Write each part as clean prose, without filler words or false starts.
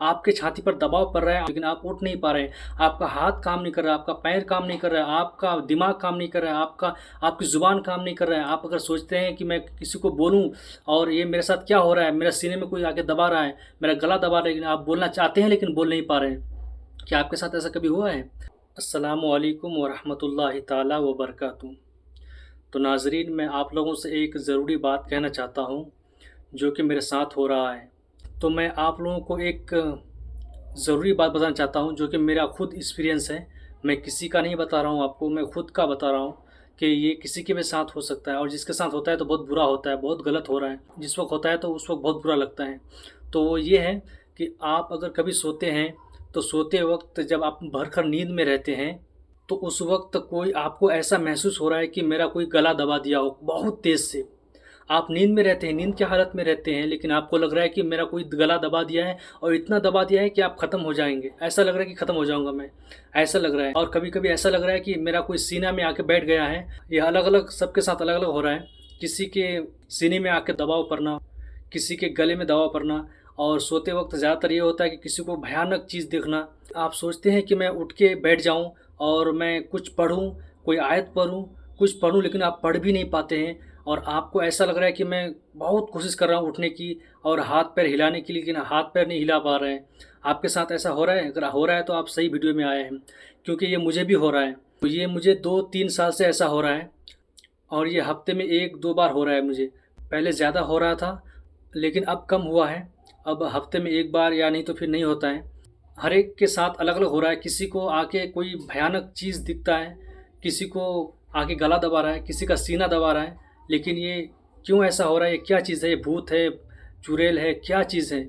आपके छाती पर दबाव पड़ रहा है लेकिन आप उठ नहीं पा रहे हैं। आपका हाथ काम नहीं कर रहा है, आपका पैर काम नहीं कर रहा है, आपका दिमाग काम नहीं कर रहा है, आपकी ज़ुबान काम नहीं कर रहा है। आप अगर सोचते हैं कि मैं किसी को बोलूँ और ये मेरे साथ क्या हो रहा है, मेरे सीने में कोई आके दबा रहा है, मेरा गला दबा रहा है, लेकिन आप बोलना चाहते हैं लेकिन बोल नहीं पा रहे हैं। क्या आपके साथ ऐसा कभी हुआ है? अस्सलामु अलैकुम व रहमतुल्लाहि ताला व बरकातुहू। तो नाज़रीन, मैं आप लोगों से एक ज़रूरी बात कहना चाहता हूँ जो कि मेरे साथ हो रहा है। तो मैं आप लोगों को एक ज़रूरी बात बताना चाहता हूँ जो कि मेरा खुद एक्सपीरियंस है। मैं किसी का नहीं बता रहा हूँ आपको, मैं खुद का बता रहा हूँ कि ये किसी के भी साथ हो सकता है, और जिसके साथ होता है तो बहुत बुरा होता है, बहुत गलत हो रहा है। जिस वक़्त होता है तो उस वक़्त बहुत बुरा लगता है। तो वो ये है कि आप अगर कभी सोते हैं तो सोते वक़्त जब आप भरकर नींद में रहते हैं तो उस वक़्त कोई आपको ऐसा महसूस हो रहा है कि मेरा कोई गला दबा दिया हो बहुत तेज़ से। आप नींद में रहते हैं, नींद की हालत में रहते हैं, लेकिन आपको लग रहा है कि मेरा कोई गला दबा दिया है, और इतना दबा दिया है कि आप ख़त्म हो जाएँगे। ऐसा लग रहा है कि ख़त्म हो जाऊँगा मैं, ऐसा लग रहा है। और कभी-कभी ऐसा लग रहा है कि मेरा कोई सीना में आके बैठ गया है। ये अलग-अलग सबके साथ अलग-अलग हो रहा है। किसी के सीने में आके दबाव पड़ना, किसी के गले में दबाव पड़ना, और सोते वक़्त ज़्यादातर ये होता है कि किसी को भयानक चीज़ दिखना। आप सोचते हैं कि मैं उठ के बैठ जाऊँ और मैं कुछ पढ़ूँ, कोई आयत पढ़ूँ, कुछ पढ़ूँ, लेकिन आप पढ़ भी नहीं पाते हैं। और आपको ऐसा लग रहा है कि मैं बहुत कोशिश कर रहा हूँ उठने की और हाथ-पैर हिलाने की, लेकिन हाथ-पैर नहीं हिला पा रहे हैं। आपके साथ ऐसा हो रहा है? अगर हो रहा है तो आप सही वीडियो में आए हैं, क्योंकि ये मुझे भी हो रहा है। तो ये मुझे 2-3 साल से ऐसा हो रहा है, और ये हफ़्ते में 1-2 बार हो रहा है मुझे। पहले ज़्यादा हो रहा था, लेकिन अब कम हुआ है। अब हफ़्ते में 1 बार, या नहीं तो फिर नहीं होता है। हर एक के साथ अलग-अलग हो रहा है। किसी को आके कोई भयानक चीज़ दिखता है, किसी को आके गला दबा रहा है, किसी का सीना दबा रहा है। लेकिन ये क्यों ऐसा हो रहा है? ये क्या चीज़ है? ये भूत है, चुड़ैल है, क्या चीज़ है?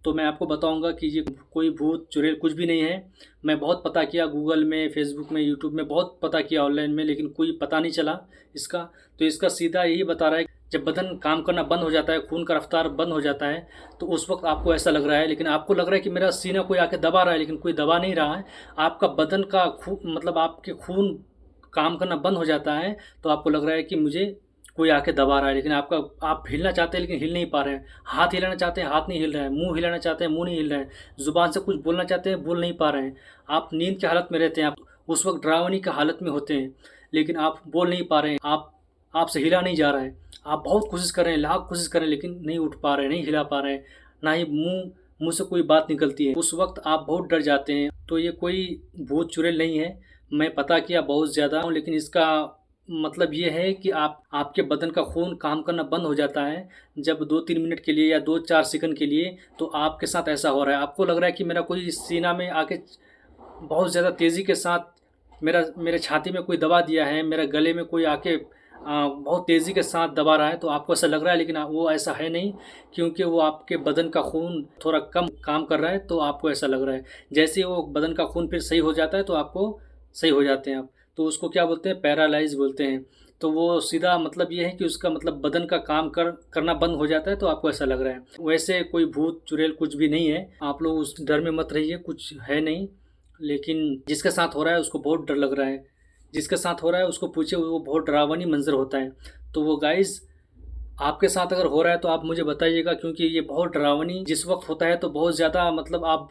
तो मैं आपको बताऊँगा कि ये कोई भूत चुड़ैल कुछ भी नहीं है। मैं बहुत पता किया गूगल में, फ़ेसबुक में, यूट्यूब में, बहुत पता किया ऑनलाइन में, लेकिन कोई पता नहीं चला इसका। तो इसका सीधा यही बता रहा है, जब बदन काम करना बंद हो जाता है, खून का रफ्तार बंद हो जाता है, तो उस वक़्त आपको ऐसा लग रहा है। लेकिन आपको लग रहा है कि मेरा सीना कोई आके दबा रहा है, लेकिन कोई दबा नहीं रहा है। आपका बदन का मतलब आपके खून काम करना बंद हो जाता है, तो आपको लग रहा है कि मुझे कोई आके दबा रहा है। लेकिन आप हिलना चाहते हैं लेकिन हिल नहीं पा रहे हैं। हाथ हिलाना चाहते हैं, हाथ नहीं हिल रहा है। मुँह हिलाना चाहते हैं, मुँह नहीं हिल रहा है। ज़ुबान से कुछ बोलना चाहते हैं, बोल नहीं पा रहे हैं। आप नींद की हालत में रहते हैं, आप उस वक़्त डरावनी की हालत में होते हैं, लेकिन आप बोल नहीं पा रहे हैं। आपसे हिला नहीं जा रहा है। आप बहुत कोशिश कर रहे हैं, लाख कोशिश कर रहे हैं, लेकिन नहीं उठ पा रहे हैं, नहीं हिला पा रहे हैं, ना ही मुँह से कोई बात निकलती है। उस वक़्त आप बहुत डर जाते हैं। तो ये कोई भूत चुड़ैल नहीं है। मैं पता किया बहुत ज़्यादा, लेकिन इसका मतलब ये है कि आपके बदन का खून काम करना बंद हो जाता है जब 2-3 मिनट के लिए या 2-4 सेकंड के लिए। तो आपके साथ ऐसा हो रहा है। आपको लग रहा है कि मेरा कोई सीना में आके बहुत ज़्यादा तेज़ी के साथ मेरे छाती में कोई दबा दिया है, मेरे गले में कोई आके बहुत तेज़ी के साथ दबा रहा है, तो आपको ऐसा लग रहा है। लेकिन वो ऐसा है नहीं, क्योंकि वो आपके बदन का खून थोड़ा कम काम कर रहा है, तो आपको ऐसा लग रहा है। जैसे ही वो बदन का खून फिर सही हो जाता है तो आपको सही हो जाते हैं आप। तो उसको क्या बोलते हैं? पैरालाइज़ बोलते हैं। तो वो सीधा मतलब ये है कि उसका मतलब बदन का काम करना बंद हो जाता है, तो आपको ऐसा लग रहा है। वैसे कोई भूत चुड़ैल कुछ भी नहीं है। आप लोग उस डर में मत रहिए, कुछ है नहीं। लेकिन जिसके साथ हो रहा है उसको बहुत डर लग रहा है। जिसके साथ हो रहा है उसको पूछिए, वो बहुत डरावनी मंज़र होता है। तो वो गाइज़, आपके साथ अगर हो रहा है तो आप मुझे बताइएगा, क्योंकि ये बहुत डरावनी जिस वक़्त होता है तो बहुत ज़्यादा मतलब आप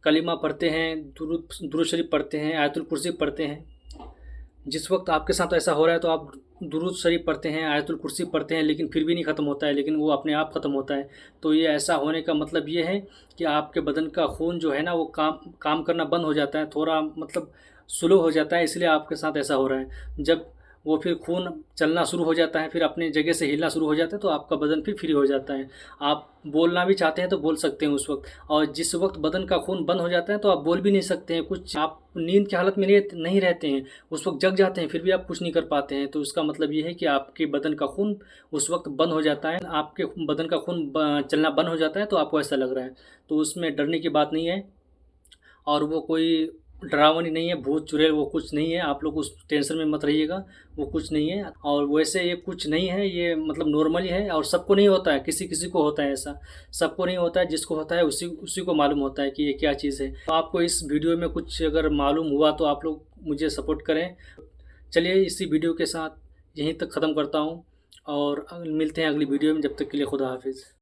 कलीमा पढ़ते हैं, दुरूद शरीफ पढ़ते हैं, आयतुल कुर्सी पढ़ते हैं। जिस वक़्त आपके साथ ऐसा हो रहा है तो आप दुरूद शरीफ पढ़ते हैं, आयतुल कुर्सी पढ़ते हैं, लेकिन फिर भी नहीं ख़त्म होता है, लेकिन वो अपने आप ख़त्म होता है। तो ये ऐसा होने का मतलब ये है कि आपके बदन का खून जो है ना, वो काम करना बंद हो जाता है, थोड़ा मतलब स्लो हो जाता है, इसलिए आपके साथ ऐसा हो रहा है। जब वो फिर खून चलना शुरू हो जाता है, फिर अपनी जगह से हिलना शुरू हो जाता है, तो आपका बदन फिर फ्री हो जाता है। आप बोलना भी चाहते हैं तो बोल सकते हैं उस वक़्त, और जिस वक़्त बदन का खून बंद हो जाता है तो आप बोल भी नहीं सकते हैं कुछ। आप नींद की हालत में नहीं रहते हैं, उस वक़्त जग जाते हैं, फिर भी आप कुछ नहीं कर पाते हैं। तो इसका मतलब ये है कि आपके बदन का खून उस वक़्त बंद हो जाता है, आपके बदन का खून चलना बंद हो जाता है, तो आपको ऐसा लग रहा है। तो उसमें डरने की बात नहीं है, और वो कोई डरावनी नहीं है, भूत चुड़ैल वो कुछ नहीं है। आप लोग उस टेंशन में मत रहिएगा, वो कुछ नहीं है। और वैसे ये कुछ नहीं है, ये मतलब नॉर्मल ही है, और सबको नहीं होता है, किसी-किसी को होता है ऐसा। सबको नहीं होता है, जिसको होता है उसी उसी को मालूम होता है कि ये क्या चीज़ है। तो आपको इस वीडियो में कुछ अगर मालूम हुआ तो आप लोग मुझे सपोर्ट करें। चलिए, इसी वीडियो के साथ यहीं तक ख़त्म करता हूँ, और मिलते हैं अगली वीडियो में। जब तक के लिए खुदा हाफ़िज़।